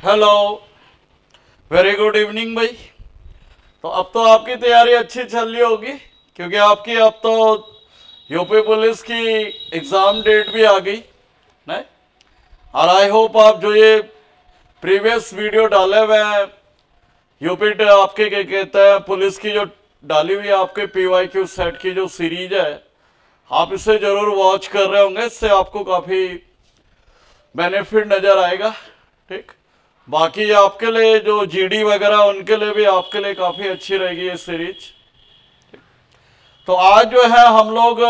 Hello, very good evening भाई। तो अब तो आपकी तैयारी अच्छी चल रही होगी, क्योंकि आपकी अब तो यूपी पुलिस की एग्ज़ाम डेट भी आ गई नहीं। और आई होप आप जो ये प्रीवियस वीडियो डाले हुए हैं यूपी आपके क्या कहते हैं पुलिस की, जो डाली हुई है आपके PYQ सेट की जो सीरीज है, आप इसे ज़रूर वॉच कर रहे होंगे। इससे आपको काफ़ी बेनिफिट नज़र आएगा। ठीक, बाकी आपके लिए जो GD वगैरह उनके लिए भी आपके लिए काफ़ी अच्छी रहेगी ये सीरीज। तो आज जो है हम लोग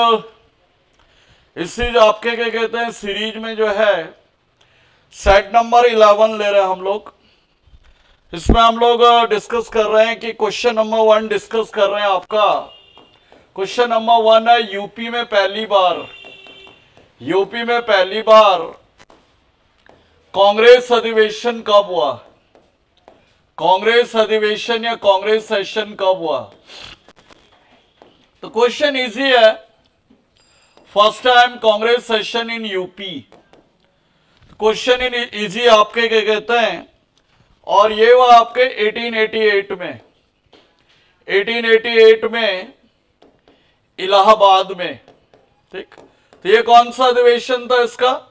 इसी आपके क्या कहते हैं सीरीज में जो है सेट नंबर 11 ले रहे हैं हम लोग। इसमें हम लोग डिस्कस कर रहे हैं कि क्वेश्चन नंबर 1 डिस्कस कर रहे हैं। आपका क्वेश्चन नंबर 1 है, यूपी में पहली बार कांग्रेस अधिवेशन कब हुआ? कांग्रेस अधिवेशन या कांग्रेस सेशन कब हुआ? तो क्वेश्चन इजी है। First time Congress session in UP. Question in easy आपके क्या कहते हैं, और ये हुआ आपके 1888 में 1888 में इलाहाबाद में। ठीक, तो ये कौन सा अधिवेशन था? इसका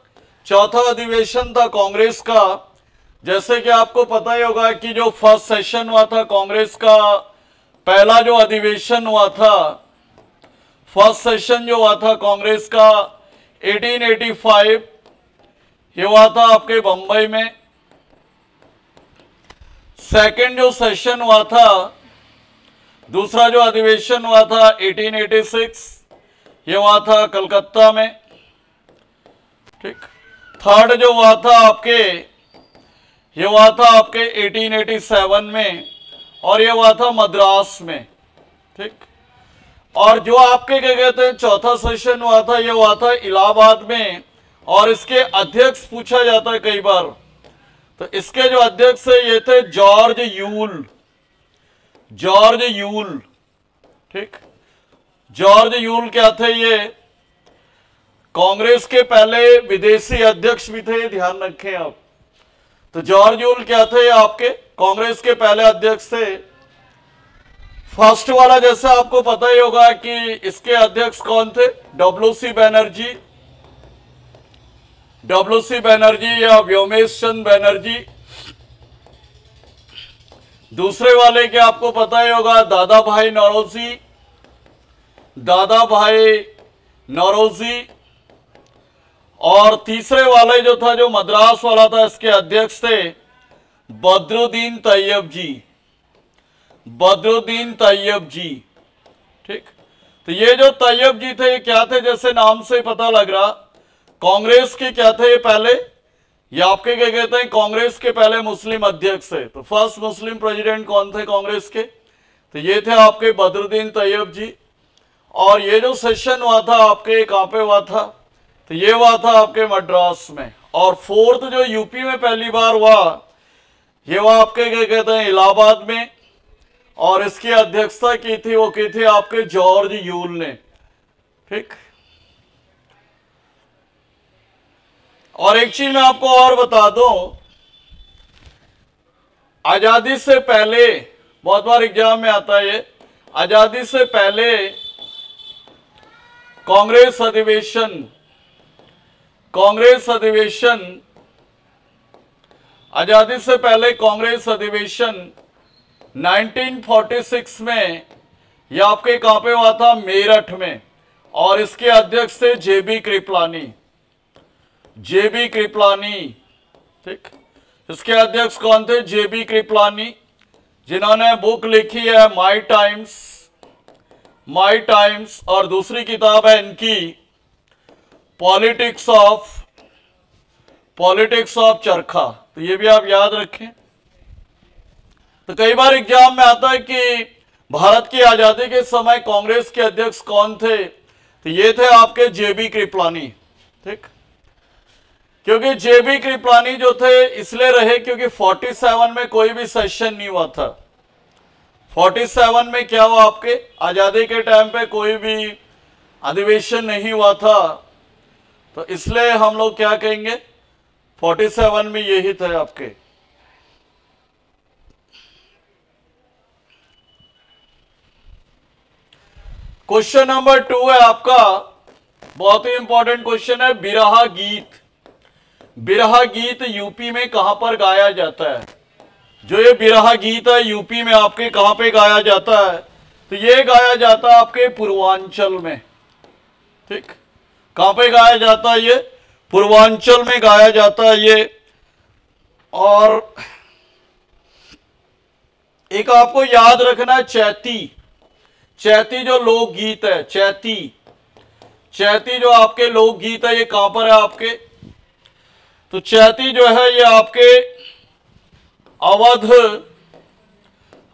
चौथा अधिवेशन था कांग्रेस का। जैसे कि आपको पता ही होगा कि जो फर्स्ट सेशन हुआ था कांग्रेस का, पहला जो अधिवेशन हुआ था, फर्स्ट सेशन जो हुआ था कांग्रेस का 1885, ये हुआ था आपके बंबई में। सेकंड जो सेशन हुआ था, दूसरा जो अधिवेशन हुआ था 1886, ये हुआ था कलकत्ता में। ठीक, थर्ड जो हुआ था आपके, ये हुआ था आपके 1887 में, और ये हुआ था मद्रास में। ठीक, और जो आपके क्या कहते हैं चौथा सेशन हुआ था, ये हुआ था इलाहाबाद में। और इसके अध्यक्ष पूछा जाता है कई बार, तो इसके जो अध्यक्ष है ये थे जॉर्ज यूल। ठीक, जॉर्ज यूल क्या थे? ये कांग्रेस के पहले विदेशी अध्यक्ष भी थे, ध्यान रखें आप। तो जॉर्ज यूल क्या थे? आपके कांग्रेस के पहले अध्यक्ष थे। फर्स्ट वाला जैसे आपको पता ही होगा कि इसके अध्यक्ष कौन थे? WC बनर्जी या व्योमेश चंद्र बनर्जी। दूसरे वाले के आपको पता ही होगा दादा भाई नौरोजी। और तीसरे वाले जो था, जो मद्रास वाला था, इसके अध्यक्ष थे बदरुद्दीन तैयब जी। ठीक, तो ये जो तैयब जी थे, ये क्या थे? जैसे नाम से पता लग रहा, कांग्रेस के क्या थे ये पहले? ये आपके क्या कहते हैं कांग्रेस के पहले मुस्लिम अध्यक्ष थे। तो फर्स्ट मुस्लिम प्रेसिडेंट कौन थे कांग्रेस के? तो ये थे आपके बदरुद्दीन तैयब जी। और ये जो सेशन हुआ था आपके कहां पे हुआ था? तो ये हुआ था आपके मद्रास में। और फोर्थ जो यूपी में पहली बार हुआ, ये हुआ आपके क्या कहते हैं इलाहाबाद में। और इसकी अध्यक्षता की थी, वो की थी आपके जॉर्ज यूल ने। ठीक, और एक चीज मैं आपको और बता दूं, आजादी से पहले, बहुत बार एग्जाम में आता है ये, आजादी से पहले कांग्रेस अधिवेशन आजादी से पहले कांग्रेस अधिवेशन 1946 में, यह आपके कहां पे हुआ था? मेरठ में। और इसके अध्यक्ष थे JB कृपलानी। ठीक, इसके अध्यक्ष कौन थे? JB कृपलानी, जिन्होंने बुक लिखी है माई टाइम्स, और दूसरी किताब है इनकी पॉलिटिक्स ऑफ चरखा। तो ये भी आप याद रखें। तो कई बार एग्जाम में आता है कि भारत की आजादी के समय कांग्रेस के अध्यक्ष कौन थे? तो ये थे आपके JB कृपलानी। ठीक, क्योंकि JB कृपलानी जो थे इसलिए रहे क्योंकि 47 में कोई भी सेशन नहीं हुआ था। 47 में क्या हुआ? आपके आजादी के टाइम पे कोई भी अधिवेशन नहीं हुआ था, तो इसलिए हम लोग क्या कहेंगे 47 में यही थे आपके। क्वेश्चन नंबर 2 है आपका, बहुत ही इंपॉर्टेंट क्वेश्चन है। बिरहा गीत, बिरहा गीत यूपी में कहां पर गाया जाता है? जो ये बिरहा गीत है यूपी में आपके कहां पे गाया जाता है? तो ये गाया जाता है आपके पूर्वांचल में। ठीक, कहां पे गाया जाता है? ये पूर्वांचल में गाया जाता है ये। और एक आपको याद रखना है, चैती, चैती जो लोकगीत है, चैती, चैती जो आपके लोकगीत है, ये कहां पर है आपके? तो चैती जो है ये आपके अवध,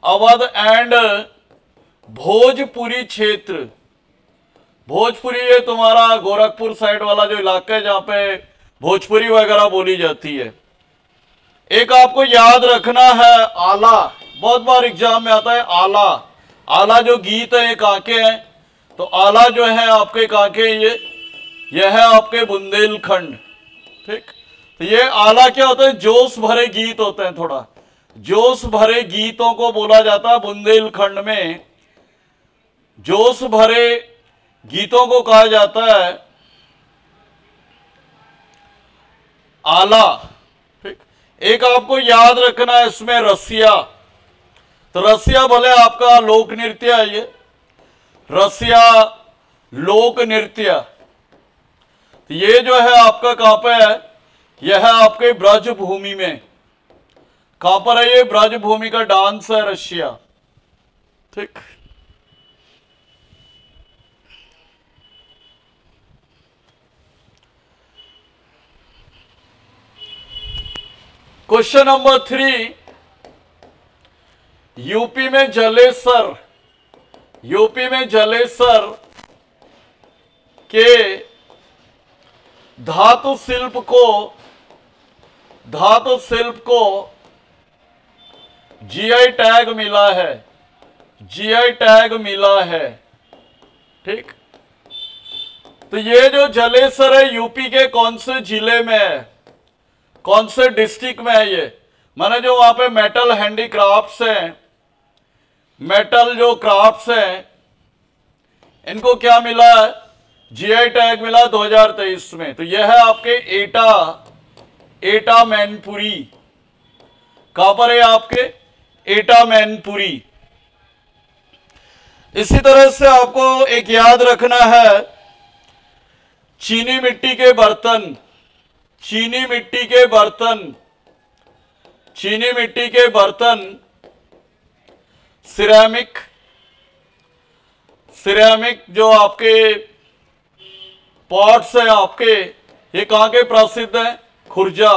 अवध एंड भोजपुरी क्षेत्र, भोजपुरी ये तुम्हारा गोरखपुर साइड वाला जो इलाका है जहां पे भोजपुरी वगैरह बोली जाती है। एक आपको याद रखना है आला, बहुत बार एग्जाम में आता है आला, आला जो गीत है ये कहां के हैं? तो आला जो है आपके कहां के? ये है आपके बुंदेलखंड। ठीक, तो ये आला क्या होता है? जोश भरे गीत होते हैं, थोड़ा जोश भरे गीतों को बोला जाता है बुंदेलखंड में, जोश भरे गीतों को कहा जाता है आला। ठीक, एक आपको याद रखना है इसमें रसिया, तो रसिया भले आपका लोक नृत्य है, ये रसिया लोक नृत्य, तो ये जो है आपका कहां पे है? यह है आपके ब्रजभूमि में। कहां पर है ये? ब्रजभूमि का डांस है रसिया। ठीक, क्वेश्चन नंबर 3, यूपी में जलेसर, यूपी में जलेसर के धातु शिल्प को, धातु शिल्प को जीआई टैग मिला है, जीआई टैग मिला है। ठीक, तो ये जो जलेसर है यूपी के कौन से जिले में है, कौन से डिस्ट्रिक्ट में है? ये माने जो वहां पे मेटल हैंडीक्राफ्ट्स हैं, मेटल जो क्राफ्ट्स हैं, इनको क्या मिला है? जीआई टैग मिला 2023 में। तो यह है आपके एटा, एटा मैनपुरी। कहां पर है आपके? एटा मैनपुरी। इसी तरह से आपको एक याद रखना है, चीनी मिट्टी के बर्तन, चीनी मिट्टी के बर्तन, चीनी मिट्टी के बर्तन, सिरेमिक, सिरेमिक जो आपके पॉट्स है आपके, ये कहां के प्रसिद्ध हैं? खुर्जा,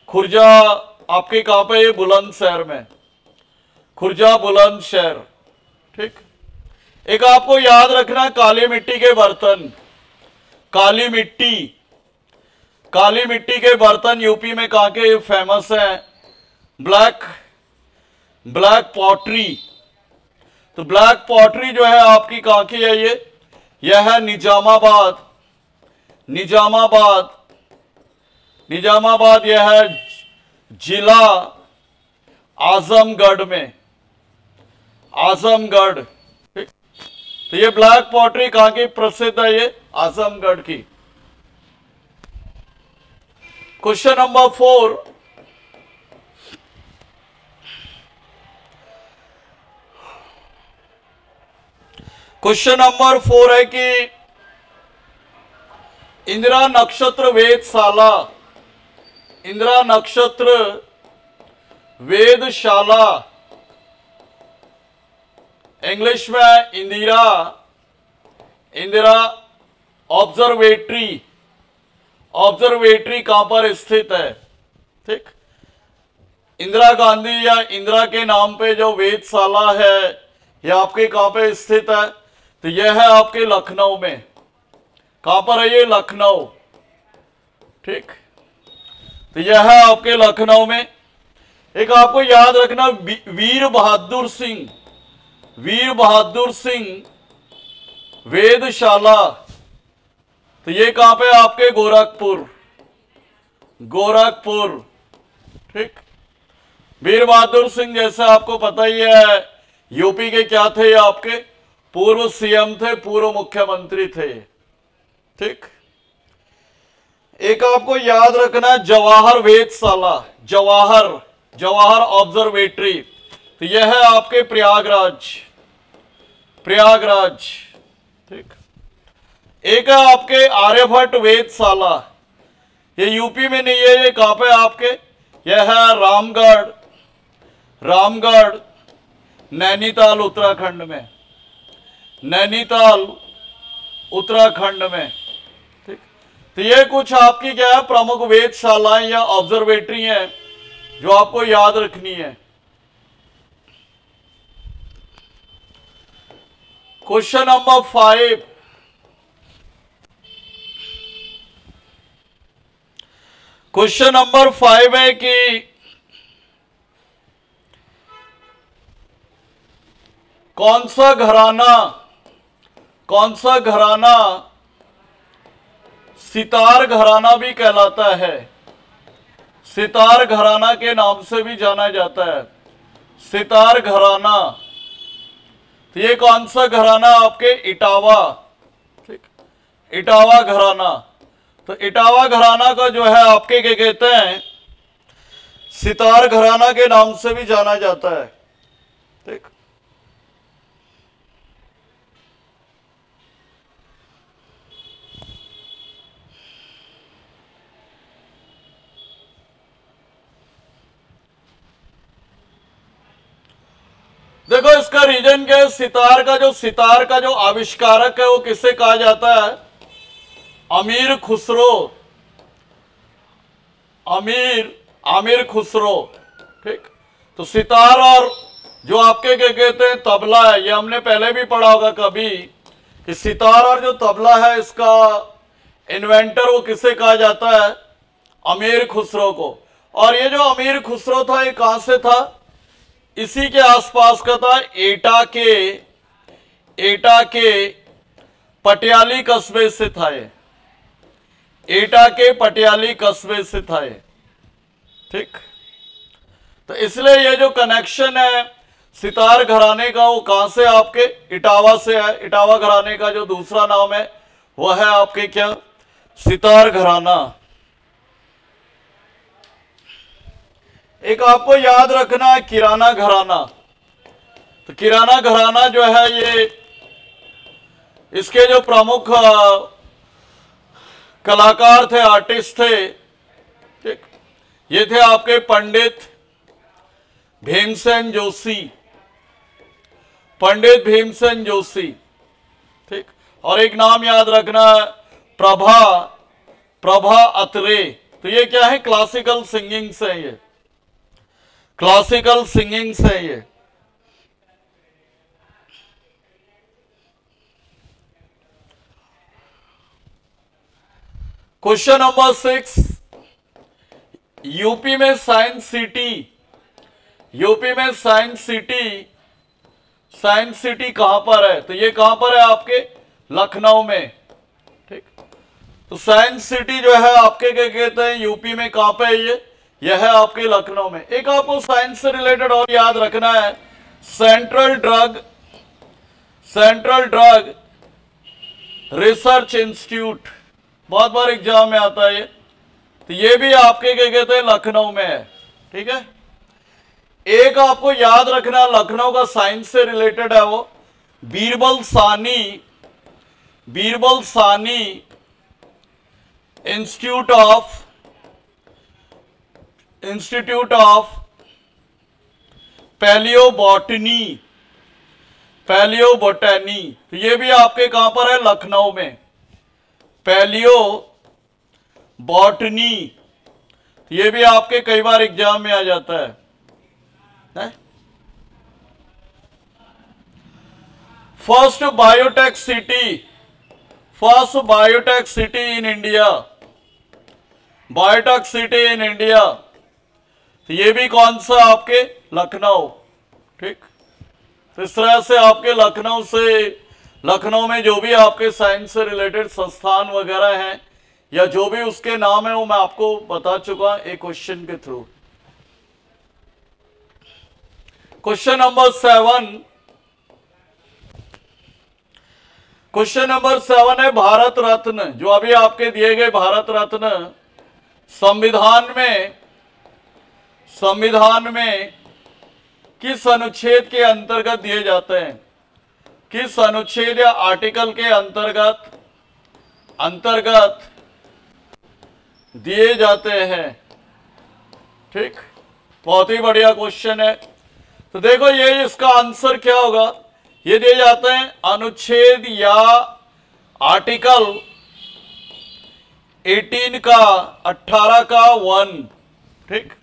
खुर्जा आपके कहां पे? ये बुलंदशहर में, खुर्जा बुलंदशहर। ठीक, एक आपको याद रखना काली मिट्टी के बर्तन, काली मिट्टी, काली मिट्टी के बर्तन यूपी में कहां के फेमस हैं? Black, black pottery. तो ब्लैक पॉटरी जो है आपकी कहां की है? यह है निजामाबाद, निजामाबाद, निजामाबाद, यह है जिला आजमगढ़ में, आजमगढ़। ठीक, तो ये ब्लैक पॉटरी कहां की प्रसिद्ध है? ये आजमगढ़ की। क्वेश्चन नंबर 4, क्वेश्चन नंबर 4 है कि इंदिरा नक्षत्र वेदशाला, इंदिरा नक्षत्र वेदशाला, इंग्लिश में इंदिरा, इंदिरा ऑब्जर्वेटरी, ऑब्जर्वेटरी कहां पर स्थित है? ठीक, इंदिरा गांधी या इंदिरा के नाम पे जो वेदशाला है यह आपके कहां पे स्थित है? तो यह है आपके लखनऊ में। कहां पर है ये? लखनऊ। ठीक, तो यह है आपके लखनऊ में। एक आपको याद रखना, वीर बहादुर सिंह, वीर बहादुर सिंह वेदशाला, तो ये कहां पे? आपके गोरखपुर, गोरखपुर। ठीक, वीर बहादुर सिंह जैसे आपको पता ही है यूपी के क्या थे? ये आपके पूर्व सीएम थे, पूर्व मुख्यमंत्री थे। ठीक। एक आपको याद रखना जवाहर वेधशाला, जवाहर ऑब्जर्वेटरी, तो यह है आपके प्रयागराज। ठीक। एक है आपके आर्यभट्ट वेधशाला, ये यूपी में नहीं है, ये कहां पे आपके, यह है रामगढ़ नैनीताल उत्तराखंड में। ठीक। तो ये कुछ आपकी क्या है प्रमुख वेधशालाएं या ऑब्जर्वेटरी हैं जो आपको याद रखनी है। क्वेश्चन नंबर 5, क्वेश्चन नंबर 5 है कि कौन सा घराना सितार घराना भी कहलाता है, सितार घराना के नाम से भी जाना जाता है, सितार घराना। तो ये कौन सा घराना आपके, इटावा। ठीक। इटावा घराना। तो इटावा घराना का जो है आपके क्या कहते हैं, सितार घराना के नाम से भी जाना जाता है। ठीक। देखो इसका रीजन क्या है, सितार का जो आविष्कारक है वो किससे कहा जाता है, आमिर खुसरो। ठीक। तो सितार और जो आपके क्या कहते हैं तबला है, ये हमने पहले भी पढ़ा होगा कभी कि सितार और जो तबला है इसका इन्वेंटर वो किसे कहा जाता है, अमीर खुसरो को। और ये जो अमीर खुसरो था ये कहां से था, इसी के आसपास का था, एटा के पटियाली कस्बे से था ये, एटा के पटियाली कस्बे से था ये। ठीक। तो इसलिए ये जो कनेक्शन है सितार घराने का वो कहां से, आपके इटावा से है। इटावा घराने का जो दूसरा नाम है वो है आपके क्या, सितार घराना। एक आपको याद रखना है किराना घराना। तो किराना घराना जो है ये, इसके जो प्रमुख कलाकार थे, आर्टिस्ट थे, ठीक, ये थे आपके पंडित भीमसेन जोशी। ठीक। और एक नाम याद रखना है प्रभा अत्रे। तो ये क्या है, क्लासिकल सिंगिंग से, ये क्लासिकल सिंगिंग से ये। क्वेश्चन नंबर 6, यूपी में साइंस सिटी कहां पर है, तो ये कहां पर है आपके, लखनऊ में। ठीक। तो साइंस सिटी जो है आपके क्या कहते हैं यूपी में कहां पे है, यह है आपके लखनऊ में। एक आपको साइंस से रिलेटेड और याद रखना है, सेंट्रल ड्रग रिसर्च इंस्टीट्यूट, बहुत बार एग्जाम में आता है ये। तो ये भी आपके क्या कहते हैं लखनऊ में है। ठीक है। एक आपको याद रखना लखनऊ का साइंस से रिलेटेड है, वो बीरबल सानी इंस्टीट्यूट ऑफ पैलियोबोटनी। तो ये भी आपके कहां पर है, लखनऊ में, पैलियोबोटनी। ये भी आपके कई बार एग्जाम में आ जाता है। First biotech city in India, तो ये भी कौन सा आपके, लखनऊ। ठीक। तो इस तरह से आपके लखनऊ में जो भी आपके साइंस से रिलेटेड संस्थान वगैरह हैं या जो भी उसके नाम है वो मैं आपको बता चुका एक क्वेश्चन के through. Question number 7, question number 7 है भारत रत्न, जो अभी आपके दिए गए भारत रत्न संविधान में किस अनुच्छेद के अंतर्गत दिए जाते हैं, किस अनुच्छेद या आर्टिकल के अंतर्गत दिए जाते हैं। ठीक, बहुत ही बढ़िया क्वेश्चन है। तो देखो ये इसका आंसर क्या होगा, ये दिए जाते हैं अनुच्छेद या आर्टिकल 18 का 18 का 1। ठीक,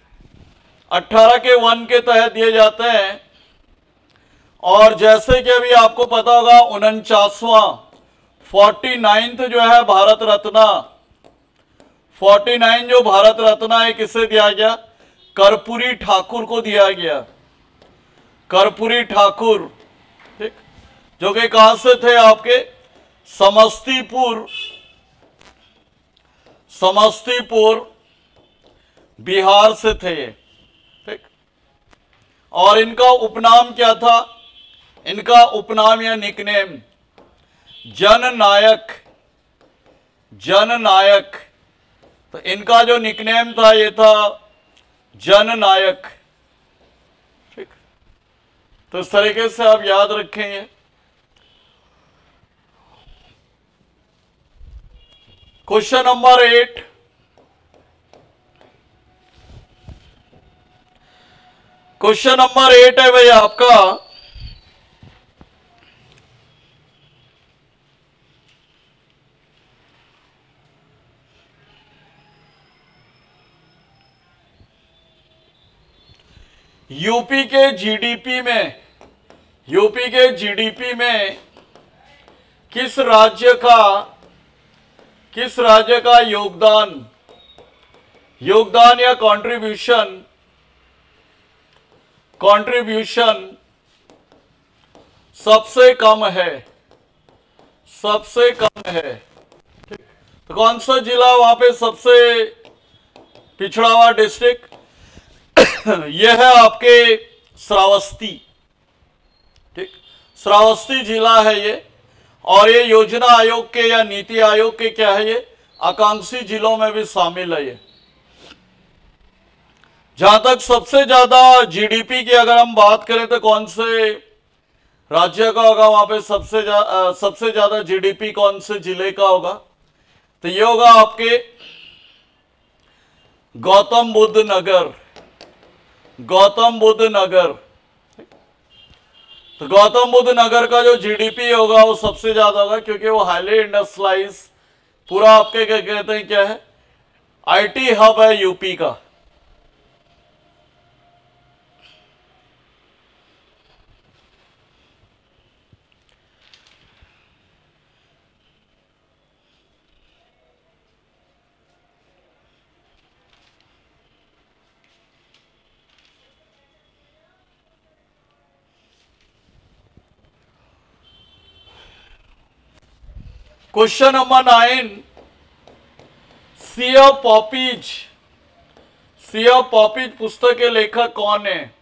18 के 1 के तहत दिए जाते हैं। और जैसे कि अभी आपको पता होगा 49वां 49th जो है भारत रत्न, 49 जो भारत रत्न है किसे दिया गया, कर्पूरी ठाकुर को दिया गया, कर्पूरी ठाकुर। ठीक, जो कि कहां से थे, आपके समस्तीपुर बिहार से थे। ठीक, और इनका उपनाम क्या था, इनका उपनाम या निकनेम जननायक, जननायक। तो इनका जो निकनेम था ये था जननायक। ठीक, तो इस तरीके से आप याद रखेंगे। क्वेश्चन नंबर 8, क्वेश्चन नंबर 8 है भाई आपका, यूपी के जीडीपी में किस राज्य का योगदान या कंट्रीब्यूशन सबसे कम है, सबसे कम है। तो कौन सा जिला वहां पे सबसे पिछड़ा हुआ डिस्ट्रिक्ट, यह है आपके श्रावस्ती। ठीक, श्रावस्ती जिला है ये, और ये योजना आयोग के या नीति आयोग के क्या है, ये आकांक्षी जिलों में भी शामिल है ये। जहां तक सबसे ज्यादा जीडीपी की अगर हम बात करें तो कौन से राज्य का होगा, वहां पे सबसे ज्यादा जीडीपी कौन से जिले का होगा, तो ये होगा आपके गौतम बुद्ध नगर, गौतम बुद्ध नगर। तो गौतम बुद्ध नगर का जो जीडीपी होगा वो सबसे ज्यादा होगा, क्योंकि वो हाईली इंडस्ट्रियलाइज पूरा आपके क्या कहते हैं, क्या है, आईटी हब है यूपी का। Question number 9, Sea of Poppies पुस्तक के लेखक कौन है,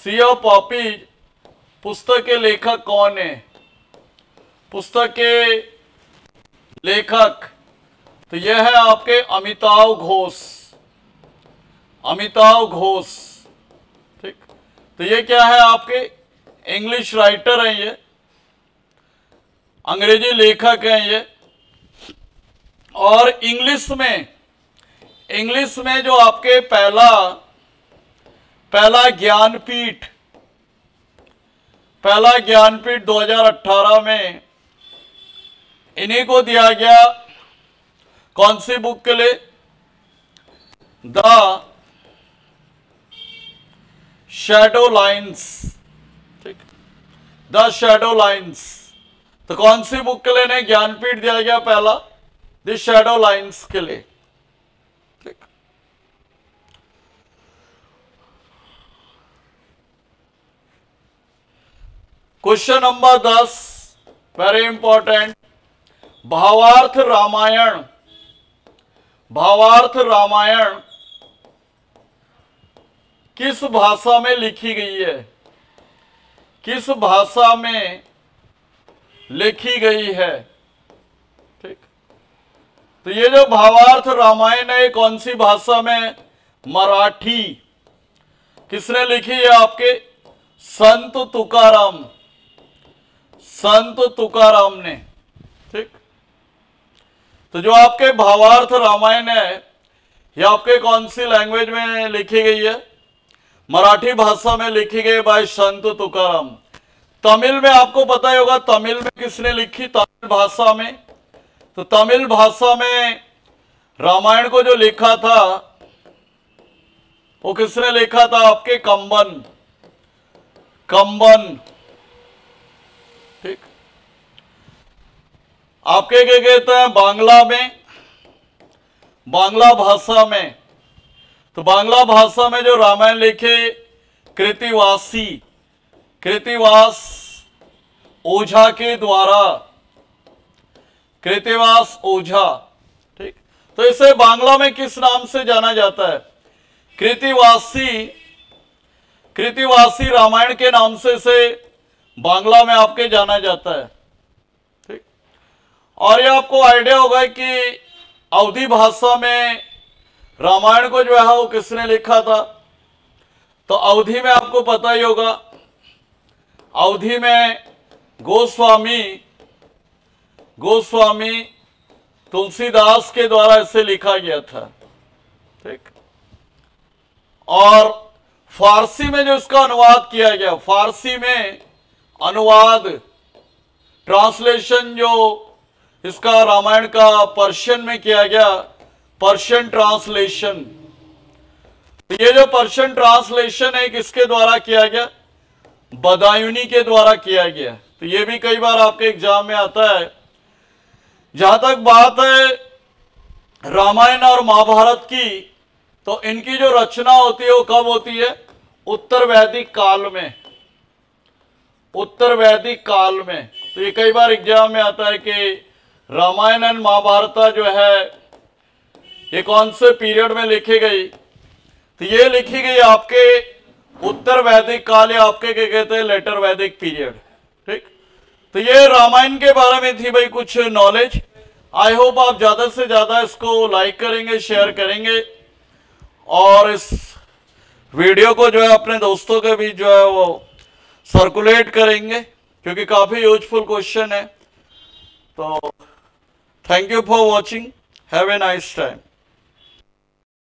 सी ऑफ पॉपीज पुस्तक के लेखक कौन है, पुस्तक के लेखक, तो यह है आपके अमिताव घोष, अमिताव घोष। ठीक, तो ये क्या है, आपके इंग्लिश राइटर हैं ये, अंग्रेजी लेखक हैं ये। और इंग्लिश में जो आपके पहला ज्ञानपीठ 2018 में इन्हीं को दिया गया, कौन सी बुक के लिए, द शैडो लाइन्स। ठीक, द शैडो लाइन्स। तो कौन सी बुक के लिए ने ज्ञानपीठ दिया गया पहला, द शैडो लाइन्स के लिए। ठीक, क्वेश्चन नंबर 10 वेरी इंपॉर्टेंट, भावार्थ रामायण किस भाषा में लिखी गई है, किस भाषा में लिखी गई है। ठीक, तो ये जो भावार्थ रामायण है कौन सी भाषा में? मराठी। किसने लिखी है? आपके संत तुकाराम, संत तुकाराम ने। ठीक, तो जो आपके भावार्थ रामायण है ये आपके कौन सी लैंग्वेज में लिखी गई है? मराठी भाषा में लिखी गई बाय संत तुकाराम। तमिल में आपको पता ही होगा, तमिल में किसने लिखी? तमिल भाषा में। तो तमिल भाषा में रामायण को जो लिखा था वो किसने लिखा था? आपके कंबन, कंबन। ठीक, आपके क्या कहते हैं? बांग्ला में, बांग्ला भाषा में। तो बांग्ला भाषा में जो रामायण लिखे कृतिवासी, कृतिवास ओझा के द्वारा, कृतिवास ओझा। ठीक, तो इसे बांग्ला में किस नाम से जाना जाता है? कृतिवासी, कृतिवासी रामायण के नाम से इसे बांग्ला में आपके जाना जाता है। ठीक, और ये आपको आइडिया होगा कि अवधी भाषा में रामायण को जो है वो किसने लिखा था? तो अवधी में आपको पता ही होगा, अवधी में गोस्वामी, गोस्वामी तुलसीदास के द्वारा इसे लिखा गया था। ठीक, और फारसी में जो इसका अनुवाद किया गया, फारसी में अनुवाद, ट्रांसलेशन जो इसका रामायण का पर्शियन में किया गया, पर्शियन ट्रांसलेशन। तो ये जो पर्शियन ट्रांसलेशन है किसके द्वारा किया गया? बदायूनी के द्वारा किया गया। तो ये भी कई बार आपके एग्जाम में आता है। जहां तक बात है रामायण और महाभारत की, तो इनकी जो रचना होती है वो कब होती है? उत्तर वैदिक काल में, उत्तर वैदिक काल में। तो ये कई बार एग्जाम में आता है कि रामायण एंड महाभारत जो है ये कौन से पीरियड में लिखी गई? तो ये लिखी गई आपके उत्तर वैदिक काल या आपके क्या कहते हैं? लेटर वैदिक पीरियड। ठीक, तो ये रामायण के बारे में थी भाई कुछ नॉलेज। आई होप आप ज्यादा से ज्यादा इसको लाइक करेंगे, शेयर करेंगे और इस वीडियो को जो है अपने दोस्तों के बीच जो है वो सर्कुलेट करेंगे, क्योंकि काफी यूजफुल क्वेश्चन है। तो thank you for watching, have a nice time.